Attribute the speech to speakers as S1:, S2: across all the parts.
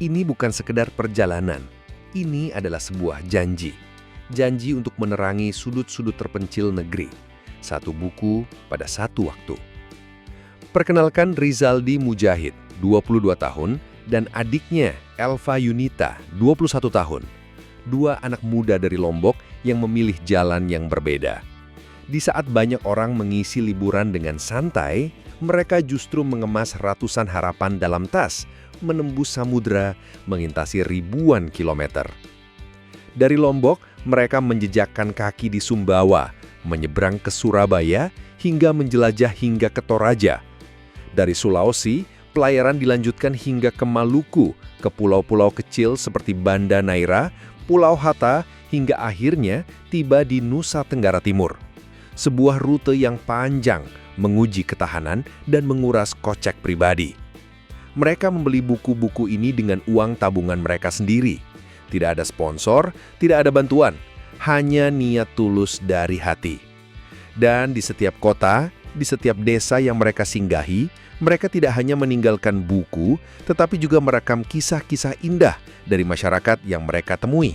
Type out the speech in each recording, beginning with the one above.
S1: Ini bukan sekedar perjalanan, ini adalah sebuah janji. Janji untuk menerangi sudut-sudut terpencil negeri. Satu buku pada satu waktu. Perkenalkan Rizaldi Mujahid, 22 tahun, dan adiknya Elva Yunita, 21 tahun. Dua anak muda dari Lombok yang memilih jalan yang berbeda. Di saat banyak orang mengisi liburan dengan santai, mereka justru mengemas ratusan harapan dalam tas, menembus samudera, mengintasi ribuan kilometer. Dari Lombok, mereka menjejakkan kaki di Sumbawa, menyeberang ke Surabaya, hingga menjelajah hingga ke Toraja. Dari Sulawesi, pelayaran dilanjutkan hingga ke Maluku, ke pulau-pulau kecil seperti Banda Neira, Pulau Hatta, hingga akhirnya tiba di Nusa Tenggara Timur. Sebuah rute yang panjang, menguji ketahanan dan menguras kocek pribadi. Mereka membeli buku-buku ini dengan uang tabungan mereka sendiri. Tidak ada sponsor, tidak ada bantuan, hanya niat tulus dari hati. Dan di setiap kota, di setiap desa yang mereka singgahi, mereka tidak hanya meninggalkan buku, tetapi juga merekam kisah-kisah indah dari masyarakat yang mereka temui.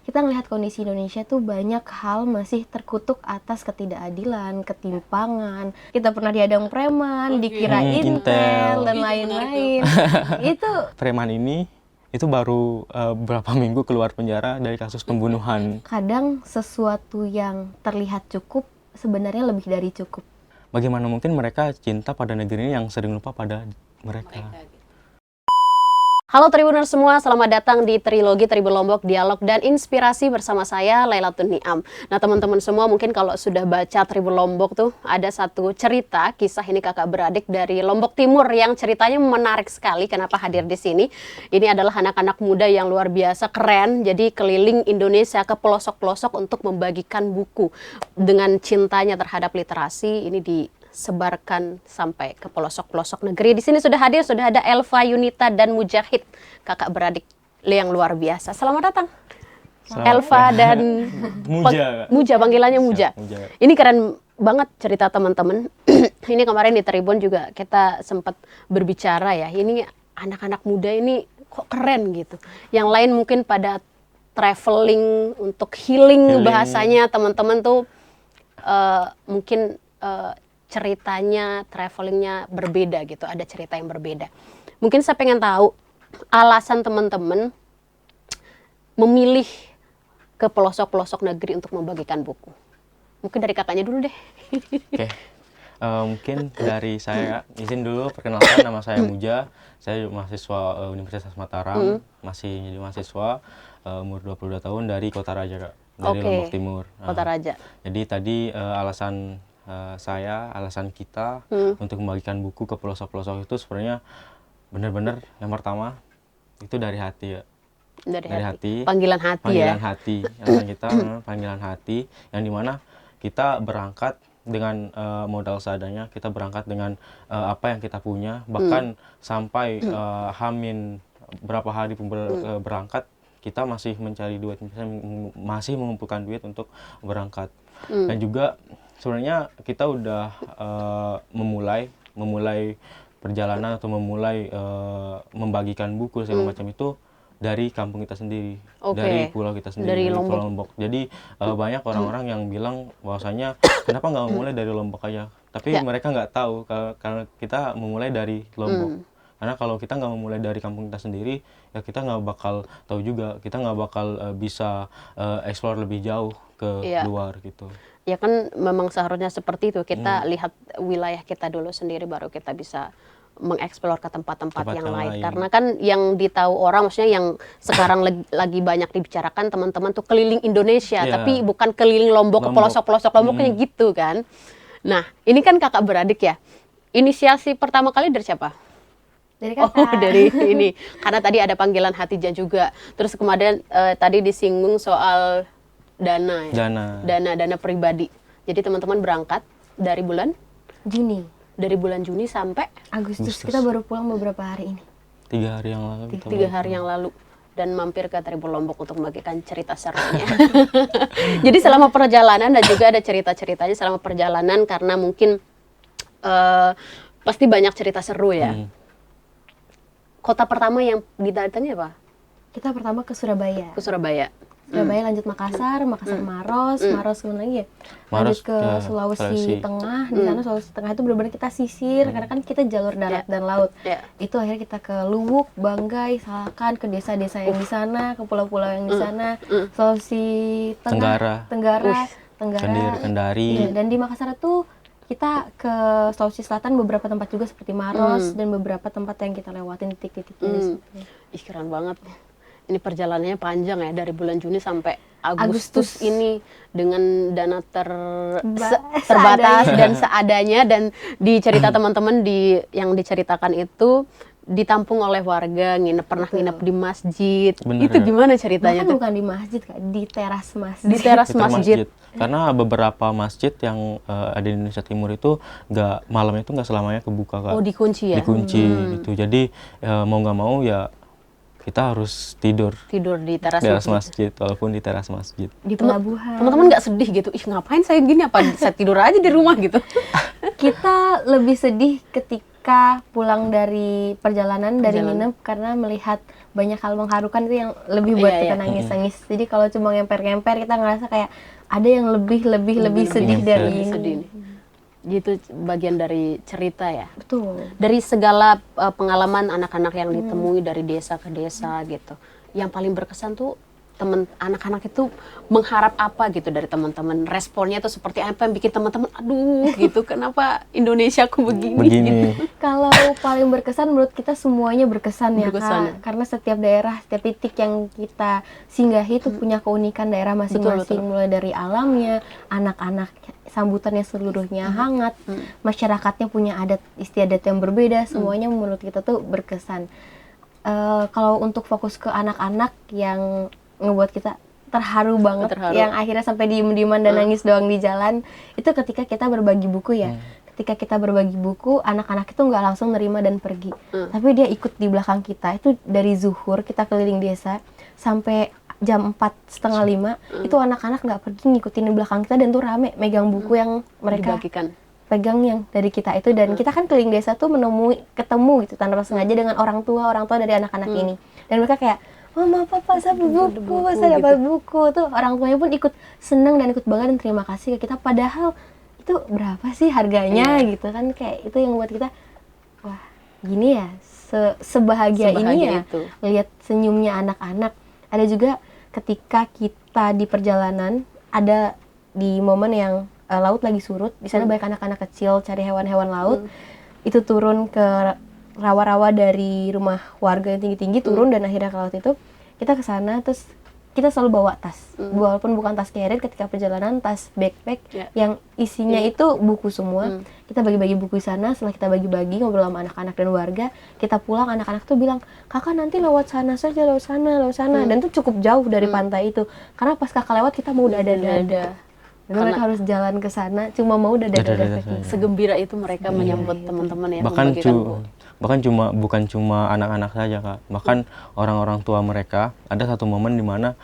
S2: Kita ngelihat kondisi Indonesia tuh banyak hal masih terkutuk atas ketidakadilan, ketimpangan. Kita pernah dihadang preman, dikira intel, dan lain-lain. Itu
S3: Preman ini itu baru beberapa minggu keluar penjara dari kasus pembunuhan.
S2: kadang sesuatu yang terlihat cukup sebenarnya lebih dari cukup.
S3: Bagaimana mungkin mereka cinta pada negeri ini yang sering lupa pada mereka?
S4: Halo Tribuners semua, selamat datang di Trilogi Tribun Lombok Dialog dan Inspirasi bersama saya Lailatul Niam. Nah teman-teman semua mungkin kalau sudah baca Tribun Lombok tuh ada satu cerita, kisah ini kakak beradik dari Lombok Timur yang ceritanya menarik sekali. Kenapa hadir di sini? Ini adalah anak-anak muda yang luar biasa keren, jadi keliling Indonesia ke pelosok-pelosok untuk membagikan buku. Dengan cintanya terhadap literasi, ini disebarkan sampai ke pelosok-pelosok negeri. Di sini sudah hadir, sudah ada Elva Yunita dan Mujahid, kakak beradik yang luar biasa. Selamat datang. Elva dan Muja, panggilannya Muja.
S3: Muja.
S4: Ini keren banget cerita teman-teman. Ini kemarin di Tribun juga kita sempat berbicara ya. Ini anak-anak muda ini kok keren gitu. Yang lain mungkin pada traveling untuk healing. Bahasanya teman-teman tuh mungkin ceritanya, travelingnya berbeda gitu, ada cerita yang berbeda. Mungkin saya pengen tahu alasan teman-teman memilih ke pelosok-pelosok negeri untuk membagikan buku. Mungkin dari kakaknya dulu deh.
S3: Oke. Mungkin dari saya, izin dulu perkenalkan, nama saya Muja. Saya mahasiswa Universitas Mataram, masih jadi mahasiswa, umur 22 tahun dari Kota Raja, Kak. Dari Lombok Timur.
S4: Kota Raja.
S3: Jadi tadi alasan alasan kita untuk membagikan buku ke pelosok-pelosok itu sebenarnya benar-benar yang pertama itu dari hati ya. Dari hati.
S4: Panggilan hati
S3: panggilan
S4: ya.
S3: hati. Alasan kita panggilan hati yang dimana kita berangkat dengan modal seadanya, kita berangkat dengan apa yang kita punya, bahkan sampai hamin berapa hari berangkat kita masih mencari duit, masih mengumpulkan duit untuk berangkat. Dan juga sebenarnya kita udah memulai perjalanan atau memulai membagikan buku segala macam itu dari kampung kita sendiri, dari pulau kita sendiri, dari Pulau Lombok. Jadi banyak orang-orang yang bilang bahwasanya kenapa nggak memulai dari Lombok aja? Tapi mereka nggak tahu karena kita memulai dari Lombok. Karena kalau kita nggak memulai dari kampung kita sendiri, ya kita nggak bakal tahu juga, kita nggak bakal bisa explore lebih jauh ke luar gitu.
S4: Ya kan memang seharusnya seperti itu, kita lihat wilayah kita dulu sendiri baru kita bisa mengeksplor ke tempat-tempat yang lain. Karena kan yang ditahu orang, maksudnya yang sekarang lagi banyak dibicarakan teman-teman tuh keliling Indonesia, tapi bukan keliling Lombok ke pelosok-pelosok Lomboknya gitu kan. Nah, ini kan kakak beradik ya. Inisiasi pertama kali dari siapa?
S2: Dari kakak.
S4: Oh, dari ini. Karena tadi ada panggilan hatinya juga. Terus kemudian tadi disinggung soal dana ya. Dana pribadi. Jadi teman-teman berangkat dari bulan
S2: Juni.
S4: Dari bulan Juni sampai
S2: Agustus. Kita baru pulang beberapa hari ini.
S3: 3 hari yang lalu.
S4: 3 hari yang lalu. dan mampir ke Tribun Lombok untuk membagikan cerita serunya. Jadi selama perjalanan dan juga ada cerita-ceritanya selama perjalanan karena mungkin pasti banyak cerita seru ya. Kota pertama yang didatangi apa?
S2: Kita pertama ke Surabaya.
S4: Ke Surabaya.
S2: Surabaya lanjut Makassar, Maros kemana lagi ya?
S3: Maros
S2: Lanjut ke Sulawesi Tengah. Di sana Sulawesi Tengah itu benar-benar kita sisir karena kan kita jalur darat dan laut. Itu akhirnya kita ke Luwuk, Banggai, Salakan, ke desa-desa yang di sana, ke pulau-pulau yang di sana, Sulawesi Tengah, Tenggara,
S3: Kendari.
S2: Iya, dan di Makassar tuh kita ke Sulawesi Selatan beberapa tempat juga seperti Maros dan beberapa tempat yang kita lewatin titik-titiknya.
S4: Ih, keren banget. Ini perjalanannya panjang ya, dari bulan Juni sampai Agustus ini dengan dana terbatas dan seadanya, dan di cerita teman-teman yang diceritakan itu ditampung oleh warga, pernah nginep di masjid.
S3: Bener,
S4: itu gimana ceritanya
S2: Bahkan
S4: tuh?
S2: bukan di masjid, Kak, di teras masjid.
S4: Di teras
S3: Kita
S4: masjid.
S3: Karena beberapa masjid yang ada di Indonesia Timur itu malamnya itu nggak selamanya kebuka, Kak.
S4: Oh, dikunci ya?
S3: Dikunci gitu. Jadi mau nggak mau ya kita harus tidur
S4: Di teras
S3: masjid, walaupun di teras masjid.
S2: Di pelabuhan.
S4: Teman-teman nggak sedih gitu? Ih, ngapain saya gini? Apa saya tidur aja di rumah gitu?
S2: Kita lebih sedih ketika pulang dari perjalanan dari nginep karena melihat banyak hal mengharukan itu yang lebih buat kita nangis-nangis. Jadi kalau cuma ngemper-ngemper kita ngerasa kayak ada yang lebih sedih dari ini.
S4: Sedih nih. Gitu bagian dari cerita ya.
S2: Betul.
S4: Dari segala pengalaman anak-anak yang ditemui dari desa ke desa gitu. Yang paling berkesan tuh anak-anak itu mengharap apa gitu dari teman-teman, responnya tuh seperti apa yang bikin teman-teman aduh gitu, kenapa Indonesiaku begini gitu.
S2: Kalau paling berkesan menurut kita semuanya berkesan ya, Kak. Karena setiap daerah, setiap titik yang kita singgahi itu punya keunikan daerah masing-masing. Mulai dari alamnya, anak-anak sambutannya seluruhnya hangat, masyarakatnya punya adat istiadat yang berbeda, semuanya menurut kita tuh berkesan. Kalau untuk fokus ke anak-anak yang ngebuat kita terharu banget, yang akhirnya sampai diem-dieman dan nangis doang di jalan, itu ketika kita berbagi buku ya. Ketika kita berbagi buku, anak-anak itu nggak langsung nerima dan pergi, tapi dia ikut di belakang kita. Itu dari zuhur kita keliling desa sampai jam 4:30 itu anak-anak nggak pergi, ngikutin di belakang kita dan tuh rame megang buku yang mereka
S4: dibagikan.
S2: Pegang yang dari kita itu. Dan kita kan keliling desa tuh ketemu gitu tanpa sengaja dengan orang tua dari anak-anak ini, dan mereka kayak Mama, Papa, saya buku, saya dapat buku. Tuh orang tuanya pun ikut seneng dan ikut bangga dan terima kasih ke kita. Padahal itu berapa sih harganya gitu kan. Kayak itu yang buat kita, wah gini ya, sebahagia ini ya
S4: itu.
S2: Lihat senyumnya anak-anak. Ada juga ketika kita di perjalanan, ada di momen yang laut lagi surut. Di sana banyak anak-anak kecil cari hewan-hewan laut. Itu turun ke rawa-rawa dari rumah warga yang tinggi-tinggi, turun dan akhirnya ke laut itu. Kita ke sana, terus kita selalu bawa tas, walaupun bukan tas carrier ketika perjalanan, tas backpack yang isinya itu buku semua. Kita bagi-bagi buku di sana. Setelah kita bagi-bagi, ngobrol sama anak-anak dan warga, kita pulang, anak-anak tuh bilang, kakak nanti lewat sana saja, lewat sana. Dan itu cukup jauh dari pantai itu, karena pas kakak lewat kita mau dada-dada. Dan mereka harus jalan ke sana, cuma mau dada-dada.
S4: Segembira itu mereka menyambut teman-teman ya.
S3: Bahkan bukan cuma anak-anak saja, Kak. Bahkan orang-orang tua mereka. Ada satu momen di mana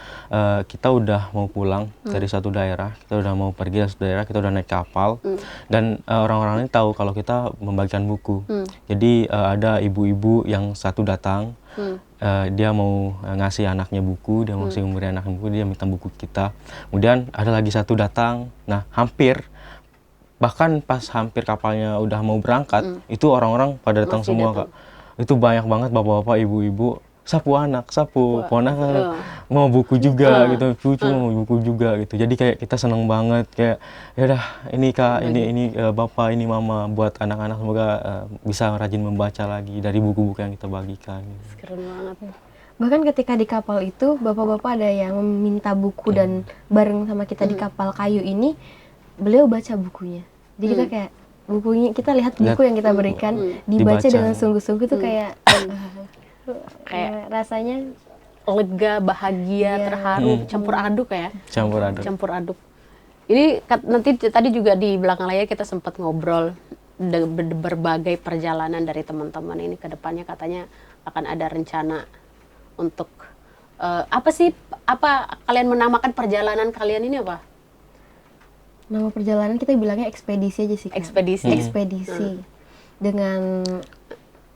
S3: kita udah mau pulang dari satu daerah, kita udah mau pergi dari satu daerah, kita udah naik kapal, dan orang-orang ini tahu kalau kita membagikan buku. Jadi ada ibu-ibu yang satu datang, dia mau ngasih anaknya buku, dia mau memberi anaknya buku, dia minta buku kita. Kemudian ada lagi satu datang, nah bahkan pas hampir kapalnya udah mau berangkat, itu orang-orang pada datang semua, Kak. Itu banyak banget bapak-bapak, ibu-ibu, sapu anak mau buku juga gitu, cucu mau buku juga gitu. Jadi kayak kita seneng banget, kayak ya udah ini Kak, ini Bapak, ini Mama, buat anak-anak semoga bisa rajin membaca lagi dari buku-buku yang kita bagikan.
S4: Keren banget.
S2: Bahkan ketika di kapal itu, bapak-bapak ada yang meminta buku dan bareng sama kita di kapal kayu ini, beliau baca bukunya. Jadi kita kayak bukunya, kita lihat buku yang kita berikan dibaca dengan sungguh-sungguh tuh kayak rasanya
S4: lega, bahagia, terharu, campur aduk ya. Campur aduk. Ini nanti tadi juga di belakang layar kita sempat ngobrol berbagai perjalanan dari teman-teman ini ke depannya, katanya akan ada rencana untuk Apa kalian menamakan perjalanan kalian ini apa?
S2: Nama perjalanan kita bilangnya ekspedisi aja sih, Kak. Ekspedisi. Dengan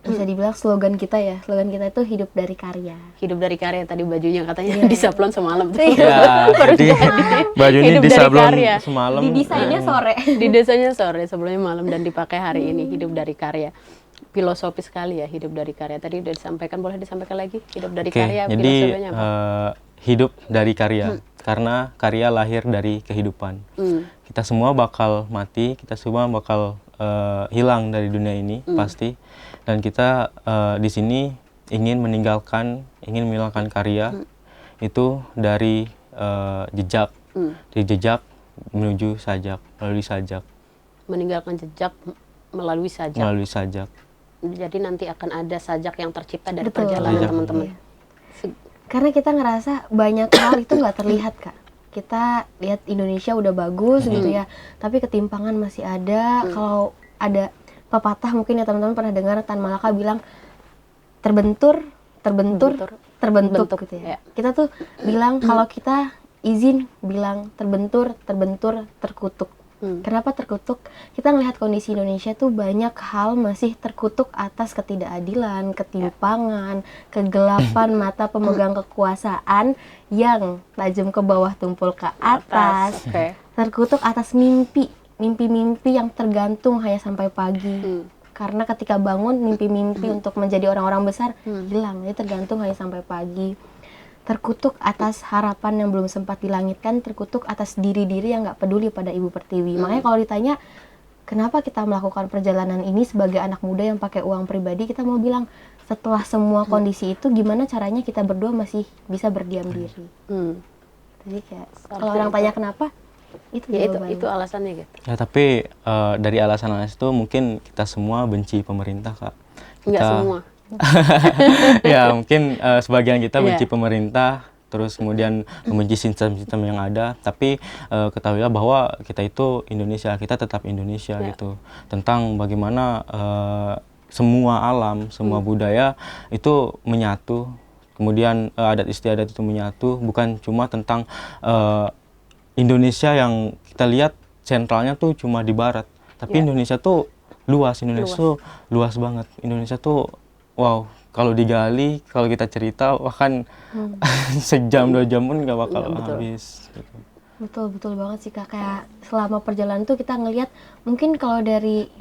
S2: bisa dibilang slogan kita ya. Slogan kita itu hidup dari karya.
S4: Hidup dari karya, tadi bajunya katanya disablon semalam.
S3: Ya, jadi baju ini disablon semalam.
S2: Didesainnya sore.
S4: Didesainnya sore, sebelumnya malam dan dipakai hari ini. Hidup dari karya. Filosofi sekali ya, hidup dari karya. Tadi udah disampaikan, boleh disampaikan lagi? Hidup dari karya,
S3: jadi
S4: filosofinya apa?
S3: Hidup dari karya. Karena karya lahir dari kehidupan. Kita semua bakal mati, kita semua bakal hilang dari dunia ini pasti, dan kita di sini ingin meninggalkan karya itu dari jejak, dari jejak menuju sajak, melalui sajak.
S4: Meninggalkan jejak melalui sajak.
S3: Melalui sajak.
S4: Jadi nanti akan ada sajak yang tercipta dari perjalanan teman-teman.
S2: Karena kita ngerasa banyak hal itu nggak terlihat, Kak. Kita lihat Indonesia udah bagus gitu ya, tapi ketimpangan masih ada. Kalau ada pepatah mungkin ya teman-teman pernah dengar, Tan Malaka bilang terbentur gitu ya. Kita tuh bilang kalau kita izin bilang terbentur terkutuk. Kenapa terkutuk? Kita ngelihat kondisi Indonesia tuh banyak hal masih terkutuk atas ketidakadilan, ketimpangan, kegelapan mata pemegang kekuasaan yang tajam ke bawah tumpul ke atas. Terkutuk atas mimpi-mimpi yang tergantung hanya sampai pagi. Karena ketika bangun mimpi-mimpi untuk menjadi orang-orang besar hilang, jadi tergantung hanya sampai pagi. Terkutuk atas harapan yang belum sempat dilangitkan, terkutuk atas diri-diri yang nggak peduli pada Ibu Pertiwi. Makanya kalau ditanya, kenapa kita melakukan perjalanan ini sebagai anak muda yang pakai uang pribadi, kita mau bilang, setelah semua kondisi itu, gimana caranya kita berdua masih bisa berdiam diri. Jadi kayak, kalau orang tanya kenapa, itu
S4: ya itu alasannya gitu.
S3: Ya, tapi dari alasan-alasan itu mungkin kita semua benci pemerintah, Kak.
S4: Enggak semua.
S3: Ya mungkin sebagian kita benci pemerintah, terus kemudian membenci sistem-sistem yang ada, tapi ketahuilah bahwa kita itu Indonesia, kita tetap Indonesia gitu. Tentang bagaimana semua alam, semua budaya itu menyatu, kemudian adat istiadat itu menyatu, bukan cuma tentang Indonesia yang kita lihat sentralnya tuh cuma di barat, tapi Indonesia tuh luas, tuh luas banget. Indonesia tuh wow, kalau digali, kalau kita cerita, bahkan sejam 2 jam pun nggak bakal habis. Gitu.
S2: Betul banget sih, Kak. Kayak selama perjalanan tuh kita ngelihat, mungkin kalau dari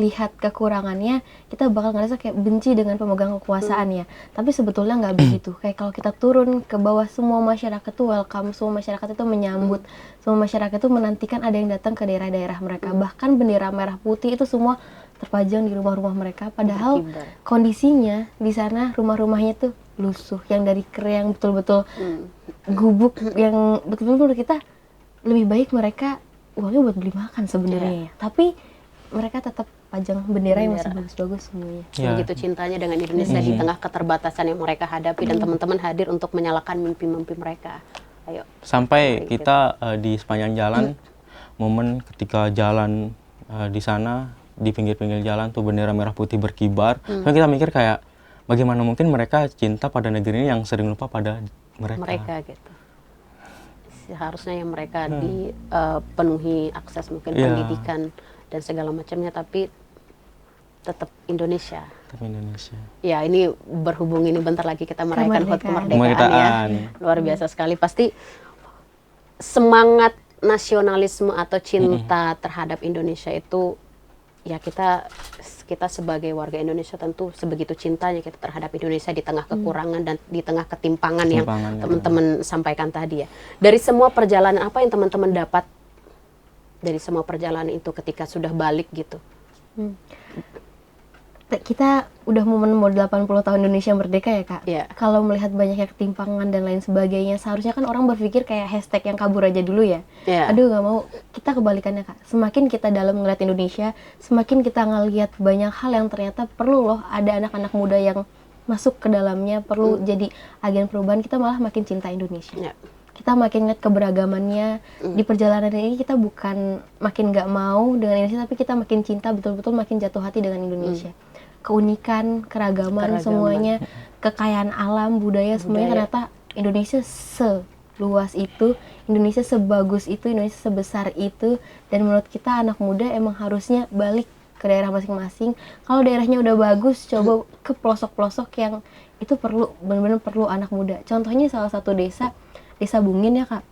S2: lihat kekurangannya, kita bakal ngerasa kayak benci dengan pemegang kekuasaan ya. Tapi sebetulnya nggak begitu. Kayak kalau kita turun ke bawah, semua masyarakat tuh welcome, semua masyarakat itu menyambut, semua masyarakat itu menantikan ada yang datang ke daerah-daerah mereka. Bahkan bendera merah putih itu semua terpajang di rumah-rumah mereka, padahal kondisinya di sana rumah-rumahnya tuh lusuh, yang dari yang betul-betul gubuk, yang betul-betul menurut kita lebih baik mereka uangnya buat beli makan sebenarnya. Tapi mereka tetap pajang bendera yang masih bagus-bagus semuanya.
S4: Begitu cintanya dengan Indonesia di tengah keterbatasan yang mereka hadapi, dan teman-teman hadir untuk menyalakan mimpi-mimpi mereka. Ayo.
S3: Sampai kita di sepanjang jalan, momen ketika jalan di sana, di pinggir-pinggir jalan tuh bendera merah putih berkibar. Lalu kita mikir kayak bagaimana mungkin mereka cinta pada negeri ini yang sering lupa pada mereka gitu.
S4: Seharusnya yang mereka dipenuhi akses mungkin pendidikan dan segala macamnya, tapi tetap Indonesia. Ya, ini berhubung ini bentar lagi kita merayakan HUT kemerdekaan ya. Luar biasa sekali. Pasti semangat nasionalisme atau cinta terhadap Indonesia itu, ya kita sebagai warga Indonesia tentu sebegitu cintanya kita terhadap Indonesia di tengah kekurangan dan di tengah ketimpangan yang teman-teman sampaikan tadi ya. Dari semua perjalanan, apa yang teman-teman dapat dari semua perjalanan itu ketika sudah balik gitu?
S2: Kita udah momen 80 tahun Indonesia merdeka ya, Kak. Kalau melihat banyaknya ketimpangan dan lain sebagainya, seharusnya kan orang berpikir kayak hashtag yang kabur aja dulu ya. Aduh, nggak mau. Kita kebalikannya, Kak. Semakin kita dalam ngeliat Indonesia, semakin kita ngeliat banyak hal yang ternyata perlu loh ada anak-anak muda yang masuk ke dalamnya, perlu jadi agen perubahan. Kita malah makin cinta Indonesia. Kita makin ngeliat keberagamannya. Di perjalanan ini kita bukan makin nggak mau dengan Indonesia, tapi kita makin cinta, betul-betul makin jatuh hati dengan Indonesia. Keunikan, keragaman, semuanya, kekayaan alam, budaya, semuanya ternyata Indonesia seluas itu, Indonesia sebagus itu, Indonesia sebesar itu, dan menurut kita anak muda emang harusnya balik ke daerah masing-masing. Kalau daerahnya udah bagus, coba ke pelosok-pelosok yang itu perlu, benar-benar perlu anak muda. Contohnya salah satu desa Bungin ya Kak.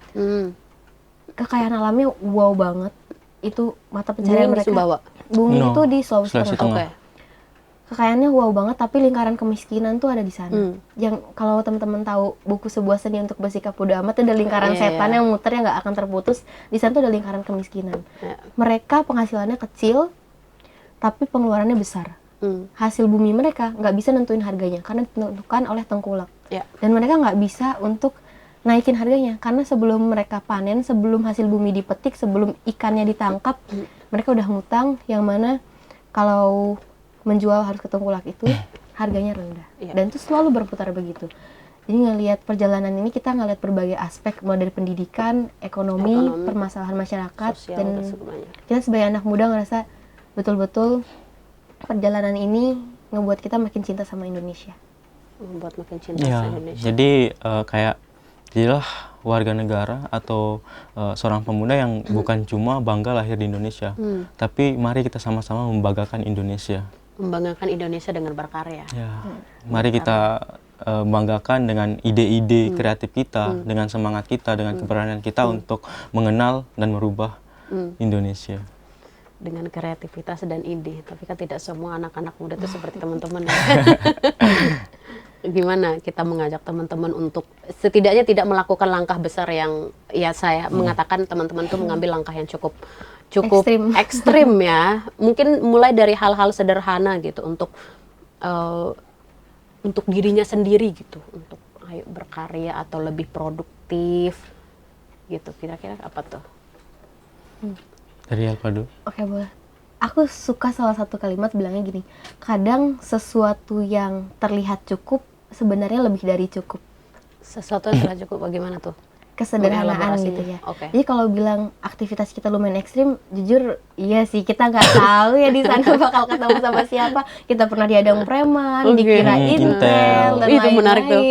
S2: Kekayaan alamnya wow banget. Itu mata pencarian mereka. Bungin itu di Sulawesi Tengah. Kekayaannya wow banget, tapi lingkaran kemiskinan tuh ada di sana. Yang kalau teman-teman tahu buku Sebuah Seni Untuk Bersikap Bodo Amat, itu ada lingkaran setan yang muter yang nggak akan terputus. Di sana tuh ada lingkaran kemiskinan. Mereka penghasilannya kecil, tapi pengeluarannya besar. Hasil bumi mereka nggak bisa nentuin harganya karena ditentukan oleh tengkulak. Dan mereka nggak bisa untuk naikin harganya karena sebelum mereka panen, sebelum hasil bumi dipetik, sebelum ikannya ditangkap, mereka udah ngutang, yang mana kalau menjual harus ke tengkulak itu harganya rendah. Dan itu selalu berputar begitu. Jadi ngelihat perjalanan ini, kita ngelihat berbagai aspek, mulai dari pendidikan, ekonomi, permasalahan masyarakat, sosial, dan kita sebagai anak muda ngerasa betul-betul perjalanan ini ngebuat kita makin cinta sama Indonesia.
S4: Membuat makin cinta sama Indonesia.
S3: Jadi kayak jadilah warga negara atau seorang pemuda yang bukan cuma bangga lahir di Indonesia, tapi mari kita sama-sama membanggakan Indonesia.
S4: Membanggakan Indonesia dengan berkarya.
S3: Mari kita banggakan dengan ide-ide kreatif kita, dengan semangat kita, dengan keberanian kita untuk mengenal dan merubah Indonesia.
S4: Dengan kreativitas dan ide, tapi kan tidak semua anak-anak muda itu seperti teman-teman ya. Gimana kita mengajak teman-teman untuk setidaknya tidak melakukan langkah besar yang ya saya mengatakan teman-teman itu mengambil langkah yang cukup ekstrim ya. Mungkin mulai dari hal-hal sederhana gitu untuk dirinya sendiri gitu, untuk ayo berkarya atau lebih produktif gitu. Kira-kira apa tuh?
S3: Dari apa dulu?
S2: Oke, boleh. Aku suka salah satu kalimat bilangnya gini, kadang sesuatu yang terlihat cukup sebenarnya lebih dari cukup.
S4: Sesuatu yang terlihat cukup bagaimana tuh?
S2: Kesederhanaan gitu ya. Jadi kalau bilang aktivitas kita lumayan ekstrim, jujur iya sih, kita nggak tahu ya di sana bakal ketemu sama siapa. Kita pernah diadang preman, dikira Intel dan
S4: itu menarik tuh.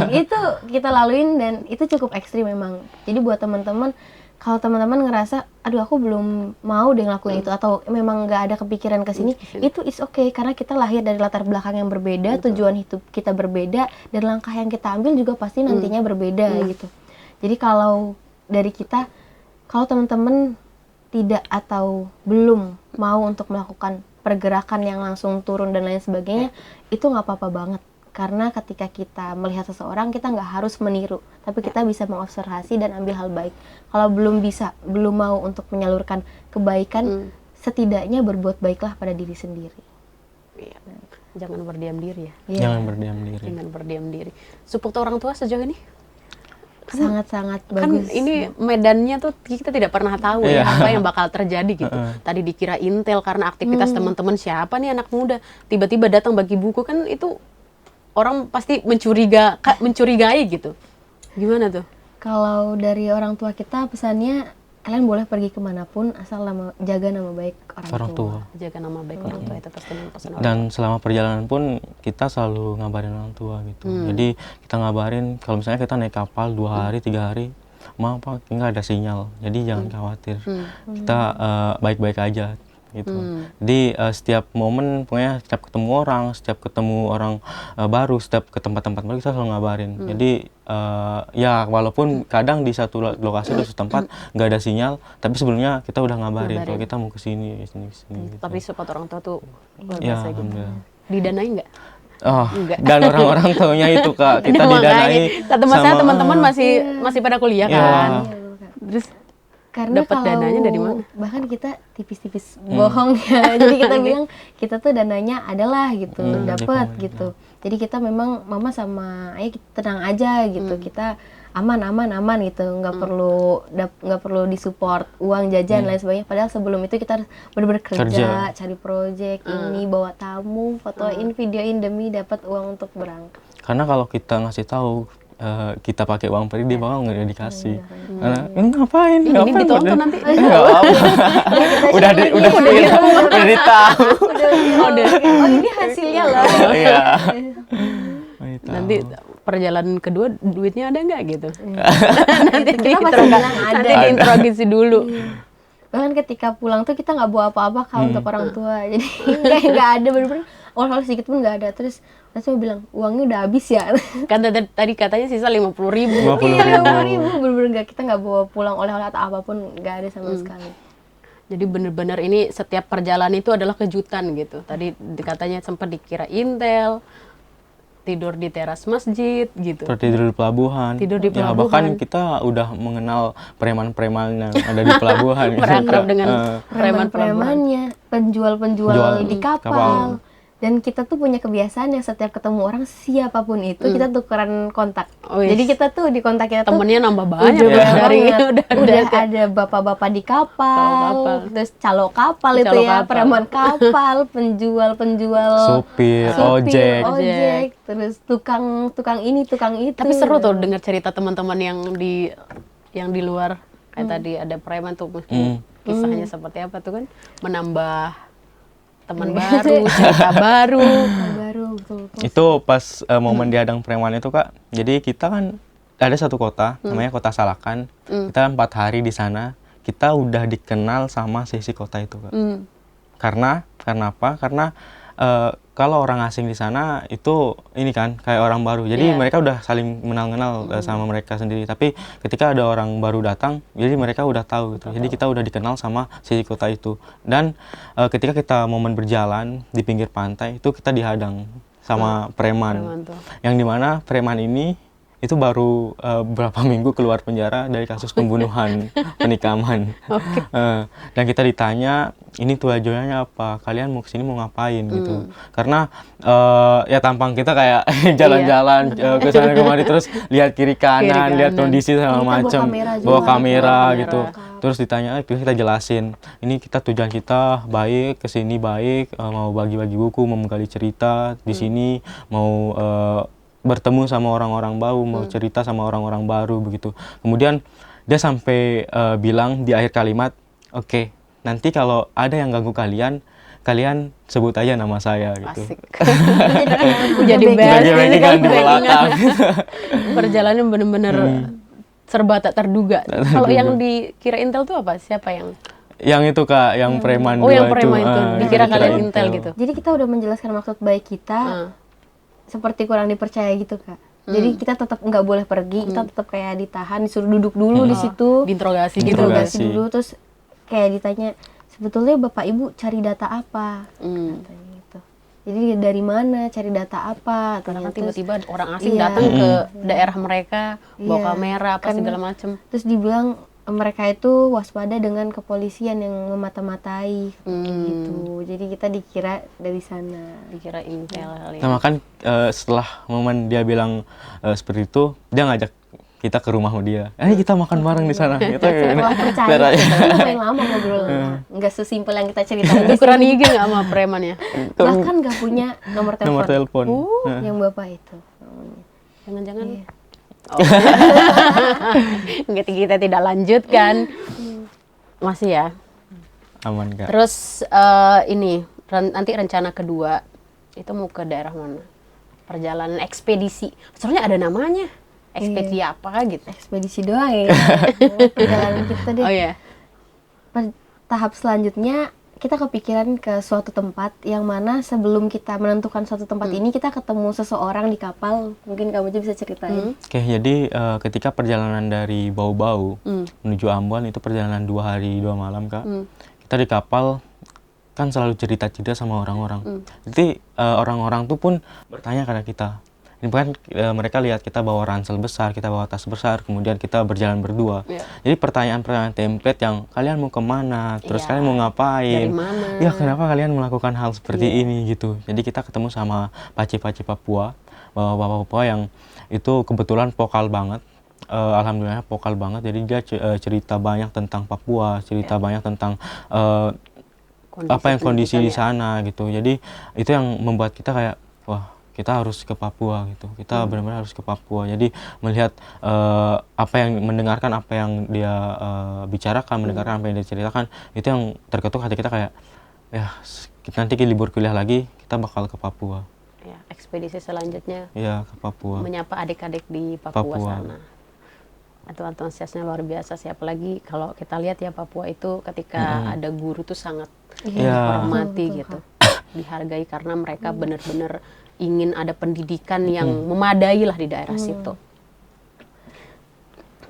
S2: Itu kita laluin dan itu cukup ekstrim memang. Jadi buat teman-teman, kalau teman-teman ngerasa, aduh aku belum mau deh ngelakuin itu, atau memang nggak ada kepikiran ke sini, itu is okay, karena kita lahir dari latar belakang yang berbeda, tujuan hidup kita berbeda, dan langkah yang kita ambil juga pasti nantinya berbeda gitu. Jadi kalau dari kita, kalau teman-teman tidak atau belum mau untuk melakukan pergerakan yang langsung turun dan lain sebagainya, itu nggak apa-apa banget. Karena ketika kita melihat seseorang, kita nggak harus meniru, tapi kita bisa mengobservasi dan ambil hal baik. Kalau belum mau untuk menyalurkan kebaikan, setidaknya berbuat baiklah pada diri sendiri.
S4: Jangan berdiam diri ya.
S3: Jangan berdiam diri.
S4: Jangan berdiam diri. Support orang tua sejauh ini?
S2: Sangat-sangat bagus.
S4: Kan ini medannya tuh kita tidak pernah tahu ya apa yang bakal terjadi gitu. Tadi dikira Intel karena aktivitas teman-teman, siapa nih anak muda tiba-tiba datang bagi buku, kan itu orang pasti mencurigai gitu. Gimana tuh?
S2: Kalau dari orang tua kita pesannya, kalian boleh pergi kemanapun asal jaga nama baik orang tua.
S4: Jaga nama baik orang tua, itu pasti pesan orang
S3: Dan selama perjalanan pun kita selalu ngabarin orang tua gitu. Jadi kita ngabarin kalau misalnya kita naik kapal 2 hari 3 hari, maaf Pak, nggak ada sinyal. Jadi jangan khawatir. Kita baik-baik aja gitu. Jadi setiap momen, pokoknya setiap ketemu orang baru, setiap ke tempat-tempat baru kita selalu ngabarin. Jadi ya walaupun kadang di satu lokasi atau satu tempat nggak ada sinyal, tapi sebelumnya kita udah ngabarin kalau kita mau kesini gitu.
S4: Tapi support orang tua tuh luar
S3: ya,
S4: biasa gitu.
S3: alhamdulillah.
S4: Didanai nggak?
S3: Enggak. Dan orang-orang taunya itu Kak, kita didanai
S4: satu masa teman-teman masih pada kuliah kan. Terus
S2: karena
S4: dapat dananya dari mana?
S2: Bahkan kita tipis-tipis bohong ya. Jadi kita bilang kita tuh dananya adalah gitu, dapat gitu. Jadi kita memang mama sama ayah tenang aja gitu. Kita aman gitu, nggak perlu disupport uang jajan lain sebagainya. Padahal sebelum itu kita harus benar-benar kerja, cari project ini, bawa tamu, fotoin, videoin demi dapat uang untuk berangkat.
S3: Karena kalau kita ngasih tahu kita pakai uang pribadi, bakal nggak dikasih. Karena ngapain?
S4: Ini ditonton nanti.
S3: Udah ditahu.
S2: Oh ini hasilnya loh.
S3: Iya.
S4: Nanti perjalanan kedua duitnya ada nggak gitu?
S2: Nanti kita pasti bilang ada.
S4: Nanti diinterogasi dulu.
S2: Bahkan ketika pulang tuh kita nggak bawa apa-apa kalau untuk orang tua, jadi nggak ada, bener-bener kalau sedikit pun nggak ada. Terus saya bilang uangnya udah habis ya.
S4: Kan tadi katanya sisa 50.000.
S2: 50.000 bener-bener kita nggak bawa pulang oleh-oleh atau apapun, nggak ada sama sekali.
S4: Jadi benar-benar ini setiap perjalanan itu adalah kejutan gitu. Tadi katanya sempat dikira intel, tidur di teras masjid gitu.
S3: Tidur di pelabuhan.
S4: Tidur di
S3: Ya,
S4: pelabuhan.
S3: bahkan kita udah mengenal preman-preman yang ada di pelabuhan.
S4: Berakrab dengan
S2: preman-premannya, penjual-penjual di kapal. Dan kita tuh punya kebiasaan yang setiap ketemu orang siapapun itu kita tukeran kontak. Jadi kita tuh di kontak kita
S4: temennya nambah banyak
S2: udah ada bapak-bapak di kapal, terus calo kapal itu ya, preman kapal, penjual
S3: supir, ojek,
S2: terus tukang ini, tukang itu.
S4: Tapi seru tuh dengar cerita teman-teman yang di luar kayak tadi ada preman tuh mungkin kisahnya seperti apa tuh kan, menambah teman baru, cerita baru,
S2: betul.
S3: Itu pas momen di Hadang Preman itu Kak. Jadi kita kan ada satu kota namanya Kota Salakan. Kita 4 hari di sana. Kita udah dikenal sama sisi kota itu Kak. Karena apa? Karena kalau orang asing di sana itu ini kan kayak orang baru. Jadi mereka udah saling mengenal sama mereka sendiri. Tapi ketika ada orang baru datang, jadi mereka udah tahu gitu. Jadi kita udah dikenal sama sisi kota itu. Dan ketika kita momen berjalan di pinggir pantai itu kita dihadang sama preman. Yang dimana preman ini itu baru berapa minggu keluar penjara dari kasus pembunuhan, penikaman. Dan kita ditanya, ini tujuannya apa? Kalian mau kesini mau ngapain gitu? Karena ya tampang kita kayak jalan-jalan ke sana kemari, terus lihat kiri kanan, lihat kondisi sama macam, bawa kamera gitu. Terus ditanya, kita jelasin, ini kita tujuan kita baik, kesini baik, mau bagi-bagi buku, mau menggali cerita di sini, mau bertemu sama orang-orang baru, mau cerita sama orang-orang baru begitu. Kemudian dia sampai bilang di akhir kalimat, oke, nanti kalau ada yang ganggu kalian sebut aja nama saya gitu.
S4: Jadi
S3: backing di belakang.
S4: Perjalanan benar-benar serba tak terduga. Kalau yang dikira intel tuh apa? Siapa yang?
S3: Yang itu Kak, yang preman dua
S4: yang preman itu. Dikira kalian intel gitu.
S2: Jadi kita udah menjelaskan maksud baik kita. Seperti kurang dipercaya gitu Kak. Jadi kita tetap nggak boleh pergi, kita tetap kayak ditahan, disuruh duduk dulu di situ,
S4: diinterogasi
S2: dulu, terus kayak ditanya, sebetulnya Bapak Ibu cari data apa? Katanya gitu. Jadi dari mana, cari data apa?
S4: Karena kan tiba-tiba orang asing datang ke daerah mereka, bawa kamera apa segala macam.
S2: Terus dibilang mereka itu waspada dengan kepolisian yang memata-matai gitu. Jadi kita dikira dari sana,
S4: dikira intel kali.
S3: Nah, kan setelah momen dia bilang seperti itu, dia ngajak kita ke rumah dia. Kita makan bareng di sana. Gitu.
S2: Wah, percaya. Lumayan lama ngobrol. Nggak sesimpel yang kita ceritain.
S4: Ukuran IG nggak sama preman ya?
S2: Bahkan nggak punya nomor telepon. Yang Bapak itu.
S4: Jangan-jangan. Kita tidak lanjutkan. Masih ya?
S3: Aman Kak.
S4: Terus ini nanti rencana kedua itu mau ke daerah mana? Perjalanan ekspedisi. Soalnya ada namanya. Ekspedisi apa gitu?
S2: Ekspedisi doang ya. Perjalanan kita deh.
S4: Oh iya.
S2: Tahap selanjutnya kita kepikiran ke suatu tempat yang mana sebelum kita menentukan suatu tempat ini kita ketemu seseorang di kapal. Mungkin kamu aja bisa ceritain.
S3: Oke, jadi ketika perjalanan dari Bau-Bau menuju Ambon itu perjalanan 2 hari 2 malam Kak. Kita di kapal kan selalu cerita-cerita sama orang-orang. Jadi orang-orang tuh pun bertanya kepada kita. Ini kan mereka lihat kita bawa ransel besar, kita bawa tas besar, kemudian kita berjalan berdua. Jadi pertanyaan-pertanyaan template yang kalian mau kemana, terus kalian mau ngapain,
S4: dari mana?
S3: Ya kenapa kalian melakukan hal seperti ini gitu. Jadi kita ketemu sama Paci-Paci Papua, bapak-bapak Papua yang itu kebetulan vokal banget. Alhamdulillah vokal banget. Jadi dia cerita banyak tentang Papua, cerita banyak tentang kondisi di sana gitu. Jadi itu yang membuat kita kayak wah, kita harus ke Papua gitu. Kita benar-benar harus ke Papua. Jadi melihat mendengarkan apa yang dia bicarakan, mendengarkan apa yang dia ceritakan, itu yang terketuk hati kita kayak ya nanti libur kuliah lagi kita bakal ke Papua.
S4: Ya, ekspedisi selanjutnya
S3: ya ke Papua.
S4: menyapa adik-adik di Papua,
S3: Papua.
S4: sana. Itu antusiasnya luar biasa sih, apalagi kalau kita lihat ya Papua itu ketika ada guru tuh sangat dihormati gitu, dihargai karena mereka benar-benar ingin ada pendidikan yang memadai lah di daerah situ.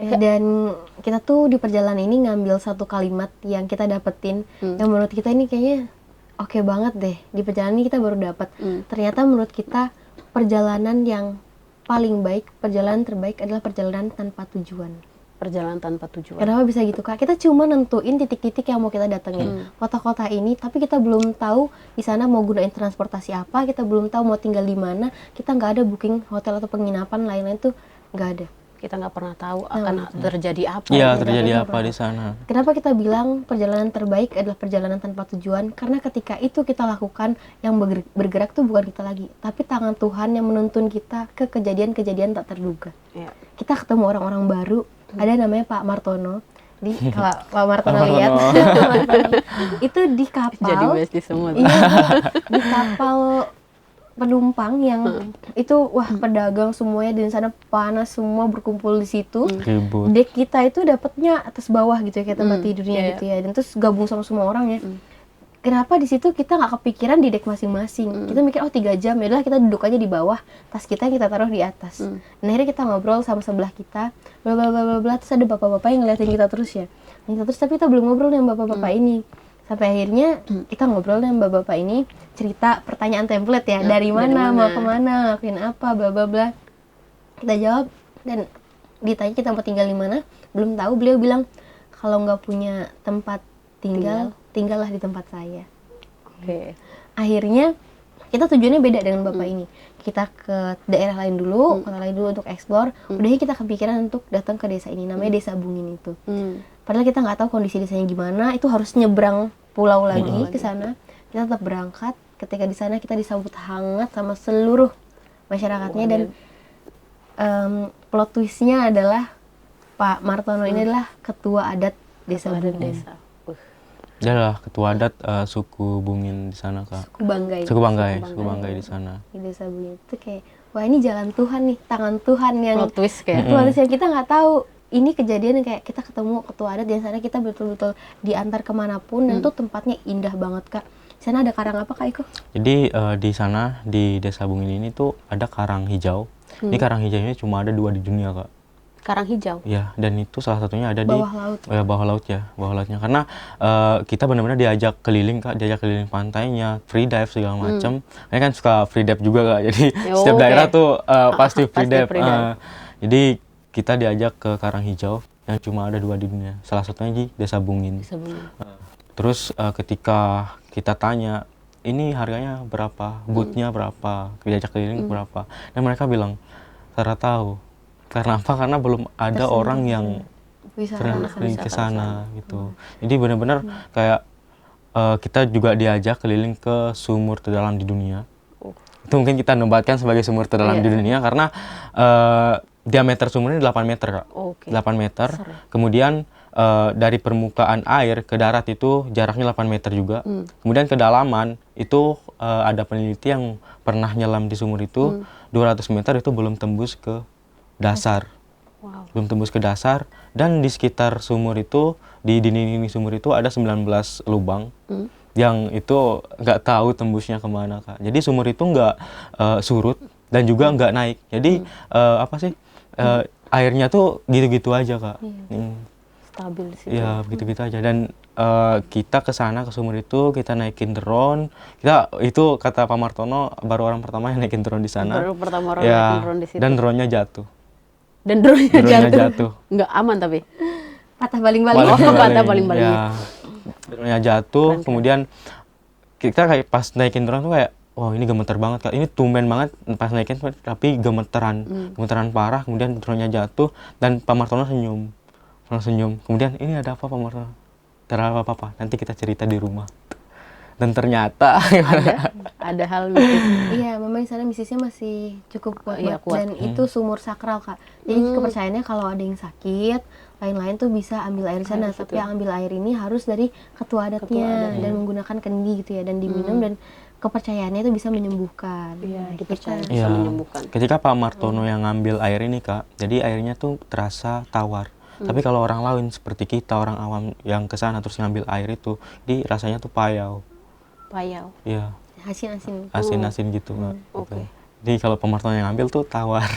S2: Dan kita tuh di perjalanan ini ngambil satu kalimat yang kita dapetin yang menurut kita ini kayaknya oke banget deh. Di perjalanan ini kita baru dapat. Ternyata menurut kita perjalanan yang paling baik, perjalanan terbaik adalah perjalanan tanpa tujuan.
S4: Perjalanan tanpa tujuan.
S2: Kenapa bisa gitu Kak? Kita cuma nentuin titik-titik yang mau kita datengin. Kota-kota ini, tapi kita belum tahu di sana mau gunain transportasi apa, kita belum tahu mau tinggal di mana, kita nggak ada booking hotel atau penginapan lain-lain tuh nggak ada.
S4: Kita nggak pernah tahu akan terjadi apa.
S3: Iya, terjadi apa di sana.
S2: Kenapa kita bilang perjalanan terbaik adalah perjalanan tanpa tujuan? Karena ketika itu kita lakukan, yang bergerak tuh bukan kita lagi, tapi tangan Tuhan yang menuntun kita ke kejadian-kejadian tak terduga.
S4: Ya.
S2: Kita ketemu orang-orang baru, ada namanya Pak Martono. Kalau Pak Martono lihat, itu di kapal.
S4: Jadi bestie semua.
S2: Iya, di kapal penumpang yang itu pedagang semuanya di sana, panas semua berkumpul di situ.
S3: Ribut.
S2: Dek kita itu dapatnya atas bawah gitu ya, kayak tempat tidurnya gitu ya, dan terus gabung sama semua orang ya. Kenapa di situ kita nggak kepikiran di dek masing-masing? Kita mikir 3 jam, yaudah kita duduk aja di bawah, tas kita taruh di atas. Dan akhirnya kita ngobrol sama sebelah kita, bla bla bla bla, terus ada bapak-bapak yang ngeliatin kita terus ya. Tapi kita belum ngobrol dengan bapak-bapak ini. Sampai akhirnya kita ngobrol dengan bapak-bapak ini, cerita pertanyaan template ya, dari mana, mau kemana, ngelakuin apa, bla bla bla. Kita jawab, dan ditanya kita mau tinggal di mana, belum tahu. Beliau bilang kalau nggak punya tempat tinggallah di tempat saya.
S4: Oke.
S2: Akhirnya kita tujuannya beda dengan bapak ini. Kita ke daerah lain dulu, kota lain dulu untuk explore. Udahnya kita kepikiran untuk datang ke desa ini, namanya Desa Bungin itu. Padahal kita nggak tahu kondisi desanya gimana, itu harus nyebrang pulau lagi ke sana. Kita tetap berangkat. Ketika di sana kita disambut hangat sama seluruh masyarakatnya, dan plot twistnya adalah Pak Martono ini adalah ketua adat Desa Bungin.
S3: Dia adalah ketua adat suku Bungin di sana, Kak.
S2: Suku Banggai.
S3: Suku Banggai di sana.
S2: Di Desa Bungin itu kayak, wah ini jalan Tuhan nih, tangan Tuhan yang
S4: Plot twist kayak.
S2: plot twist yang kita nggak tahu. Ini kejadian yang kayak kita ketemu ketua adat di sana, kita betul-betul diantar kemanapun, dan tuh tempatnya indah banget Kak. Di sana ada karang apa Kak Iko?
S3: Jadi di sana di Desa Bungin ini tuh ada karang hijau. Ini karang hijau ini cuma ada 2 di dunia, Kak.
S4: Karang hijau.
S3: Ya, dan itu salah satunya ada
S2: Bawah laut.
S3: bawah laut ya, bawah lautnya. Karena kita benar-benar diajak keliling, Kak, diajak keliling pantainya, free dive segala macam. Saya kan suka free dive juga, Kak. Jadi setiap daerah tuh pasti free dive. Jadi kita diajak ke karang hijau yang cuma ada 2 di dunia. Salah satunya di Desa Bungin. Terus ketika kita tanya, ini harganya berapa, bootnya berapa, diajak keliling berapa, dan mereka bilang Tara tahu. Karena apa? Karena belum ada orang yang pernah ke sana gitu. Jadi benar-benar kayak kita juga diajak keliling ke sumur terdalam di dunia. Itu mungkin kita nobatkan sebagai sumur terdalam di dunia karena diameter sumurnya 8 meter, Kak. 8 meter. Kemudian dari permukaan air ke darat itu jaraknya 8 meter juga. Kemudian kedalaman itu ada peneliti yang pernah nyelam di sumur itu 200 meter itu belum tembus ke dasar. Belum tembus ke dasar, dan di sekitar sumur itu, di dinding sumur itu ada 19 lubang yang itu nggak tahu tembusnya kemana, Kak. Jadi sumur itu nggak surut dan juga nggak naik. Jadi airnya tuh gitu-gitu aja, Kak.
S4: Stabil di situ.
S3: Ya, begitu-gitu aja. Dan kita ke sana ke sumur itu, kita naikin drone. Itu kata Pak Martono baru orang pertama yang naikin drone di sana.
S4: Baru pertama orang naikin drone di situ.
S3: Dan drone-nya jatuh.
S4: Dan drone-nya
S3: jatuh.
S4: Nggak aman tapi.
S2: Patah baling-baling.
S4: Patah baling-baling.
S3: Ya. Drone-nya jatuh, kemudian kita kayak pas naikin drone tuh kayak, wah ini gemeter banget, Kak. Ini tumben banget pas naikin, tapi gemeteran parah. Kemudian drone-nya jatuh, dan Pak Martono senyum. Kemudian ini ada apa, Pak Martono? Tidak apa-apa, nanti kita cerita di rumah. Dan ternyata
S4: ada hal mistis.
S2: Iya, memang di sana mistisnya masih cukup kuat,
S4: kuat.
S2: Dan itu sumur sakral, Kak. Jadi kepercayaannya kalau ada yang sakit, lain-lain tuh bisa ambil air di sana. Tapi yang ambil air ini harus dari ketua adatnya dan menggunakan kendi gitu ya, dan diminum. Dan kepercayaannya itu bisa menyembuhkan.
S4: Iya, dipercaya
S3: Iya.
S4: bisa menyembuhkan.
S3: Ketika Pak Martono yang ngambil air ini Kak, jadi airnya tuh terasa tawar. Tapi kalau orang lain seperti kita, orang awam yang ke sana terus ngambil air itu, di rasanya tuh payau.
S4: Payau.
S3: Iya,
S2: Asin-asin.
S3: asin-asin gitu Kak.
S4: Oke.
S3: Jadi kalau Pak Martono yang ngambil tuh tawar.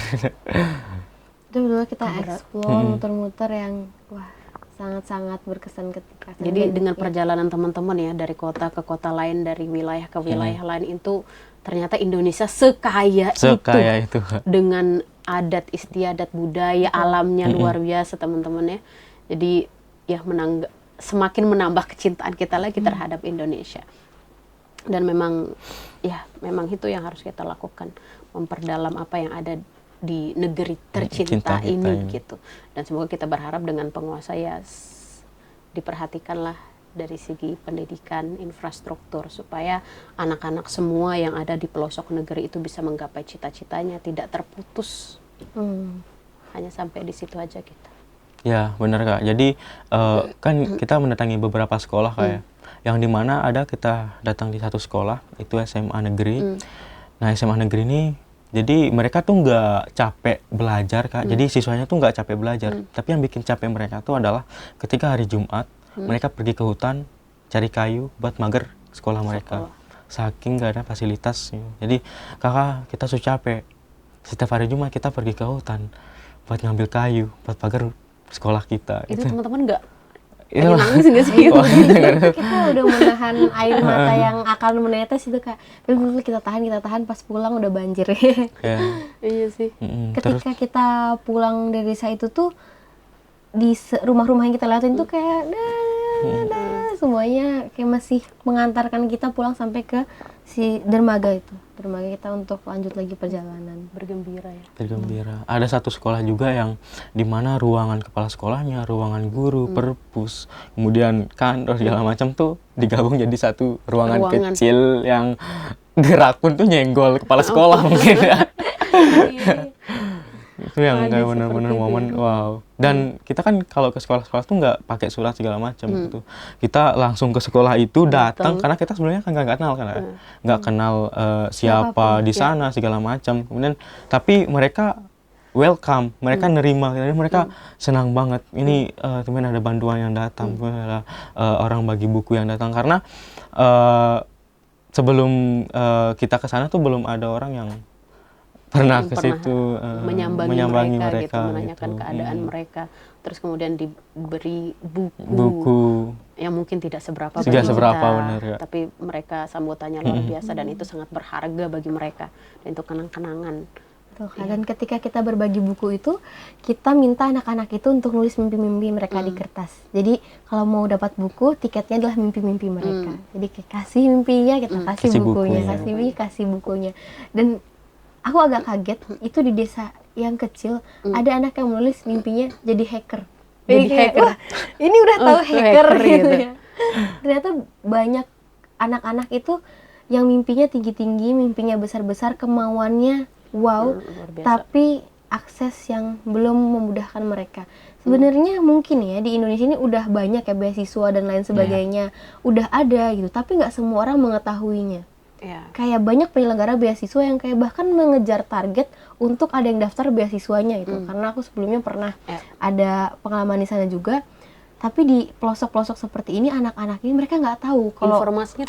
S2: Itu betul kita
S4: Berat.
S2: explore muter-muter yang wah sangat-sangat berkesan ketika saya
S4: Jadi dengan
S2: ya.
S4: perjalanan teman-teman ya dari kota ke kota lain, dari wilayah ke wilayah lain itu ternyata Indonesia sekaya
S3: Sekaya itu Kak.
S4: dengan adat istiadat budaya alamnya luar biasa teman-teman ya. Jadi ya semakin menambah kecintaan kita lagi terhadap Indonesia. Dan memang itu yang harus kita lakukan, memperdalam apa yang ada di negeri tercinta
S3: Cinta kita
S4: ini
S3: ini.
S4: gitu. Dan semoga kita berharap dengan penguasa ya diperhatikanlah dari segi pendidikan, infrastruktur supaya anak-anak semua yang ada di pelosok negeri itu bisa menggapai cita-citanya, tidak terputus. Hanya sampai di situ aja kita.
S3: Ya benar Kak. Jadi kan kita mendatangi beberapa sekolah Kak ya. Yang dimana ada kita datang di satu sekolah itu SMA negeri. Nah SMA negeri ini jadi mereka tuh nggak capek belajar Kak. Jadi siswanya tuh nggak capek belajar. Tapi yang bikin capek mereka tuh adalah ketika hari Jumat mereka pergi ke hutan cari kayu buat mager sekolah mereka. Saking nggak ada fasilitas. Jadi kakak kita sudah capek. Setiap hari Jumat kita pergi ke hutan buat ngambil kayu buat pagar sekolah kita.
S4: Itu teman-teman nggak
S3: Iya.
S4: nangis nggak sih?
S2: Kita udah menahan air mata yang akan menetes itu Kak. Tapi dulu kita tahan pas pulang udah banjir.
S3: Ya.
S4: Iya sih.
S3: Terus
S2: Ketika kita pulang dari desa itu tuh di rumah-rumah yang kita lewatin tuh kayak semuanya kayak masih mengantarkan kita pulang sampai ke si dermaga kita untuk lanjut lagi perjalanan.
S4: Bergembira ya.
S3: bergembira. Ada satu sekolah juga yang dimana ruangan kepala sekolahnya, ruangan guru, perpus, kemudian kantor segala macam tuh digabung jadi satu ruangan kecil yang gerak pun tuh nyenggol kepala sekolah mungkin ya. Itu yang kayak benar-benar momen wow. Dan kita kan kalau ke sekolah-sekolah tuh nggak pakai surat segala macam gitu. Kita langsung ke sekolah itu datang karena kita sebenarnya kan nggak kenal kan, nggak kenal siapa di sana segala macam. Kemudian tapi mereka welcome, mereka nerima, mereka senang banget. Ini teman ada bantuan yang datang, ada orang bagi buku yang datang karena sebelum kita ke sana tuh belum ada orang yang pernah ke situ
S4: menyambangi mereka gitu, menanyakan keadaan mereka, terus kemudian diberi
S3: buku
S4: yang mungkin tidak seberapa bagi
S3: tidak seberapa
S4: kita,
S3: benar ya.
S4: Tapi mereka sambutannya luar biasa dan itu sangat berharga bagi mereka dan itu kenang-kenangan.
S2: Dan ketika kita berbagi buku itu, kita minta anak-anak itu untuk nulis mimpi-mimpi mereka di kertas. Jadi kalau mau dapat buku, tiketnya adalah mimpi-mimpi mereka. Jadi kasih mimpinya, kita kasih bukunya, kasih bukunya. Dan aku agak kaget, itu di desa yang kecil ada anak yang menulis mimpinya jadi hacker. Wah, ini udah tahu hacker gitu ya. Ternyata banyak anak-anak itu yang mimpinya tinggi-tinggi, mimpinya besar-besar, kemauannya wow, tapi akses yang belum memudahkan mereka. Sebenarnya mungkin ya di Indonesia ini udah banyak ya beasiswa dan lain sebagainya, udah ada gitu, tapi nggak semua orang mengetahuinya. Kayak banyak penyelenggara beasiswa yang kayak bahkan mengejar target untuk ada yang daftar beasiswanya itu. Karena aku sebelumnya pernah ada pengalaman di sana juga. Tapi di pelosok-pelosok seperti ini anak-anak ini mereka nggak tahu kalau
S4: informasi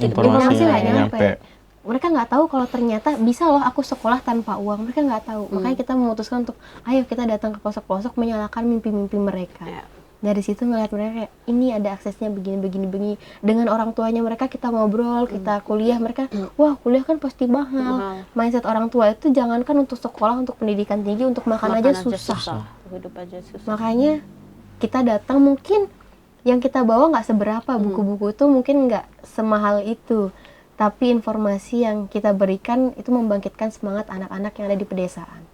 S2: nggak nyampe. Mereka nggak tahu kalau ternyata bisa loh aku sekolah tanpa uang. Mereka nggak tahu. Makanya kita memutuskan untuk ayo kita datang ke pelosok-pelosok menyalakan mimpi-mimpi mereka. Dari situ ngeliat mereka kayak ini ada aksesnya begini. Dengan orang tuanya mereka kita ngobrol, kita kuliah, mereka wah kuliah kan pasti mahal. Mindset orang tua itu jangankan untuk sekolah, untuk pendidikan tinggi, untuk makan aja susah.
S4: Hidup aja susah.
S2: Makanya kita datang mungkin yang kita bawa nggak seberapa, buku-buku itu mungkin nggak semahal itu. Tapi informasi yang kita berikan itu membangkitkan semangat anak-anak yang ada di pedesaan.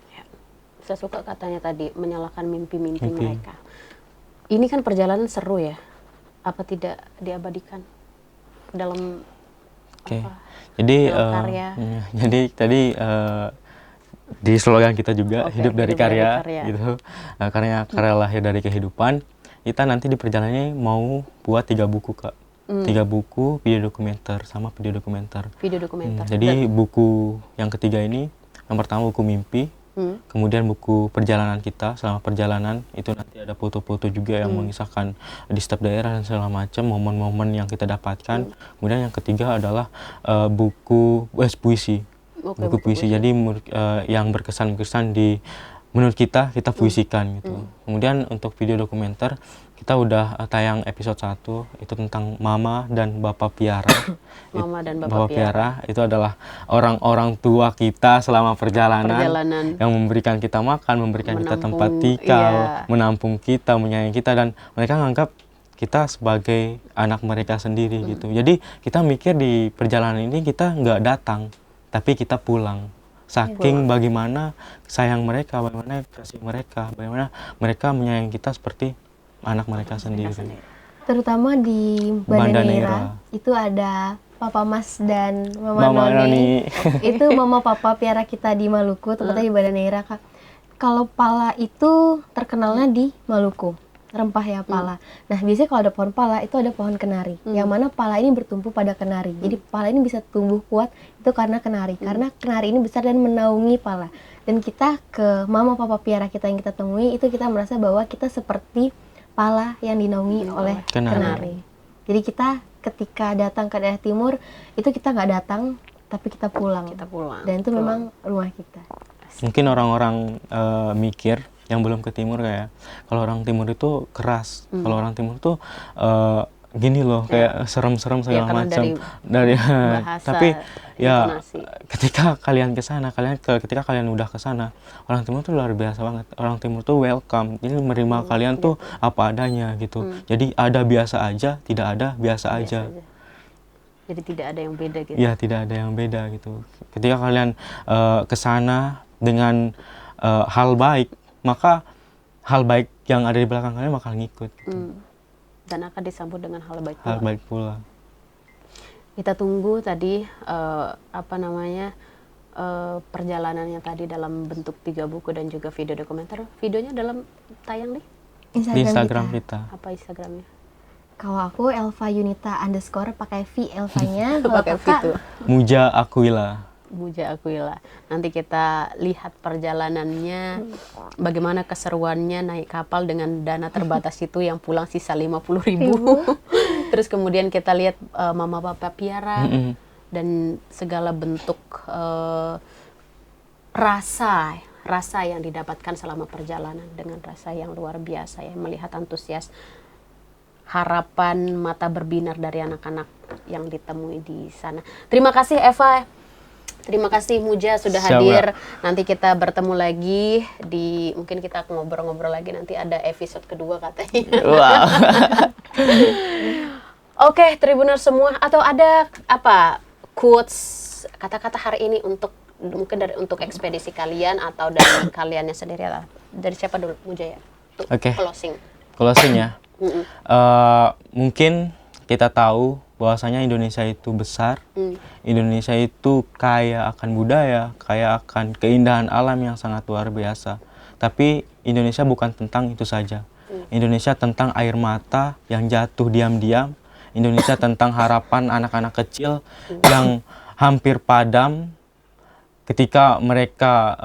S4: Saya suka katanya tadi menyalakan mimpi-mimpi mereka. Ini kan perjalanan seru ya, apa tidak diabadikan dalam
S3: jadi
S4: karya?
S3: Jadi tadi di slogan kita juga hidup dari karya, gitu. Karya lahir dari kehidupan. Kita nanti di perjalanannya mau buat 3 buku Kak. 3 buku, video dokumenter sama video dokumenter.
S4: Video dokumenter.
S3: Jadi buku yang ketiga ini, yang pertama buku mimpi, kemudian buku perjalanan kita selama perjalanan, itu nanti ada foto-foto juga yang mengisahkan di setiap daerah dan segala macam, momen-momen yang kita dapatkan. Kemudian yang ketiga adalah buku puisi. Buku puisi. Jadi yang berkesan di menurut kita puisikan gitu. Kemudian untuk video dokumenter kita udah tayang episode 1 itu tentang Mama dan Bapak Piara.
S4: Mama dan Bapak
S3: Piara itu adalah orang-orang tua kita selama perjalanan yang memberikan kita makan, memberikan kita tempat tinggal, menampung kita, menyayangi kita, dan mereka menganggap kita sebagai anak mereka sendiri gitu. Jadi kita mikir di perjalanan ini kita nggak datang, tapi kita pulang. Saking bagaimana sayang mereka, bagaimana kasih mereka, bagaimana mereka menyayangi kita seperti anak mereka sendiri.
S2: Terutama di Banda Neira itu ada Papa Mas dan Mama Noni. Itu mama papa piara kita di Maluku, tepatnya di Banda Neira, Kak. Kalau pala itu terkenalnya di Maluku. Rempah ya pala. Nah biasanya kalau ada pohon pala itu ada pohon kenari, yang mana pala ini bertumpu pada kenari. Jadi pala ini bisa tumbuh kuat itu karena kenari, karena kenari ini besar dan menaungi pala. Dan kita ke mama papa piara kita yang kita temui itu kita merasa bahwa kita seperti pala yang dinaungi oleh kenari. Jadi kita ketika datang ke daerah timur itu kita nggak datang tapi kita pulang. Dan itu memang rumah kita.
S3: Mungkin orang-orang mikir yang belum ke timur kayak kalau orang timur itu keras, kalau orang timur itu gini loh kayak serem-serem segala macam dari
S4: bahasa,
S3: tapi ya
S4: intonasi.
S3: ketika kalian ke sana, ketika kalian udah ke sana, orang timur tuh luar biasa banget. Orang timur tuh welcome, jadi menerima kalian tuh apa adanya gitu. Jadi ada biasa aja, tidak ada biasa aja.
S4: Jadi tidak ada yang beda gitu.
S3: Ya, tidak ada yang beda gitu. Ketika kalian ke sana dengan hal baik, maka hal baik yang ada di belakang kalian bakal ngikut.
S4: Dan akan disambut dengan hal baik pula.
S3: Hal baik pula.
S4: Kita tunggu tadi perjalanannya tadi dalam bentuk 3 buku dan juga video dokumenter. Videonya dalam tayang di
S3: Instagram kita.
S4: Apa Instagramnya?
S2: Kalau aku Elva Yunita _ pakai V Elvanya.
S4: Pakai V itu.
S3: Muja Aquila.
S4: Nanti kita lihat perjalanannya, bagaimana keseruannya naik kapal dengan dana terbatas itu yang pulang sisa 50.000. Terus kemudian kita lihat mama papa piara dan segala bentuk rasa yang didapatkan selama perjalanan dengan rasa yang luar biasa ya, melihat antusias, harapan, mata berbinar dari anak-anak yang ditemui di sana. Terima kasih Eva. Terima kasih Muja sudah hadir. Nanti kita bertemu lagi mungkin kita ngobrol-ngobrol lagi nanti ada episode kedua katanya.
S3: Wow.
S4: Oke, Tribuners semua, atau ada apa quotes kata-kata hari ini untuk untuk ekspedisi kalian atau dari kaliannya sendiri lah. Dari siapa dulu, Muja ya?
S3: Oke.
S4: Closing
S3: ya. Mungkin kita tahu bahwasanya Indonesia itu besar, Indonesia itu kaya akan budaya, kaya akan keindahan alam yang sangat luar biasa. Tapi Indonesia bukan tentang itu saja. Indonesia tentang air mata yang jatuh diam-diam. Indonesia tentang harapan anak-anak kecil yang hampir padam ketika mereka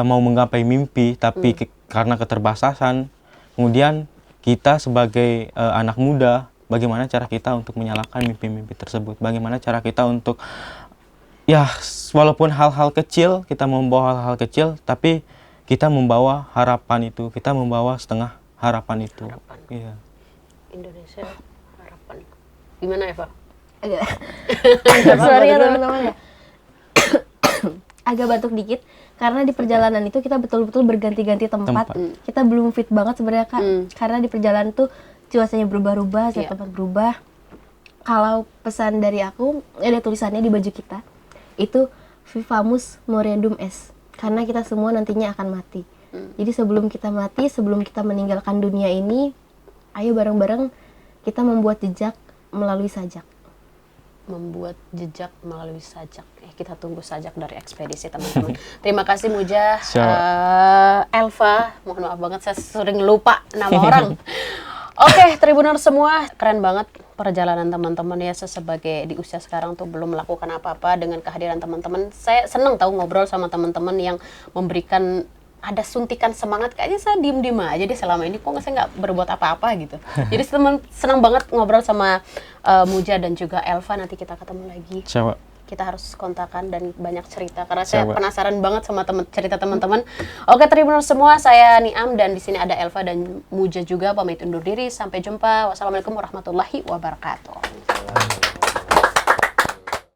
S3: mau menggapai mimpi, tapi karena keterbatasan. Kemudian kita sebagai anak muda, bagaimana cara kita untuk menyalakan mimpi-mimpi tersebut? Bagaimana cara kita untuk, ya walaupun hal-hal kecil, kita membawa hal-hal kecil, tapi kita membawa harapan itu, kita membawa setengah harapan itu. Iya.
S4: Indonesia harapan. Gimana Eva?
S2: Sorry ya teman-teman ya. Agak batuk dikit, karena di perjalanan itu kita betul-betul berganti-ganti tempat. Kita belum fit banget sebenarnya Kak, karena di perjalanan tuh cuacanya berubah-ubah, setiap tempat berubah. Kalau pesan dari aku, ada tulisannya di baju kita, itu Vivamus Moriendum Est, karena kita semua nantinya akan mati. Jadi sebelum kita mati, sebelum kita meninggalkan dunia ini, ayo bareng-bareng kita membuat jejak melalui sajak.
S4: Membuat jejak melalui sajak. Kita tunggu sajak dari ekspedisi teman-teman. Terima kasih Muja, Elva. Mohon maaf banget saya sering lupa nama orang. Oke, Tribuners semua, keren banget perjalanan teman-teman ya sebagai di usia sekarang tuh belum melakukan apa-apa. Dengan kehadiran teman-teman, saya senang tahu ngobrol sama teman-teman yang memberikan ada suntikan semangat. Kayaknya saya diem-diem aja deh selama ini, kok saya nggak berbuat apa-apa gitu. Jadi senang banget ngobrol sama Muja dan juga Elva. Nanti kita ketemu lagi.
S3: Siapa?
S4: Kita harus kontakan dan banyak cerita karena saya penasaran banget sama cerita teman-teman. Oke, Tribuners semua, saya Niam dan di sini ada Elva dan Muja juga. Pamit undur diri, sampai jumpa. Wassalamualaikum warahmatullahi wabarakatuh.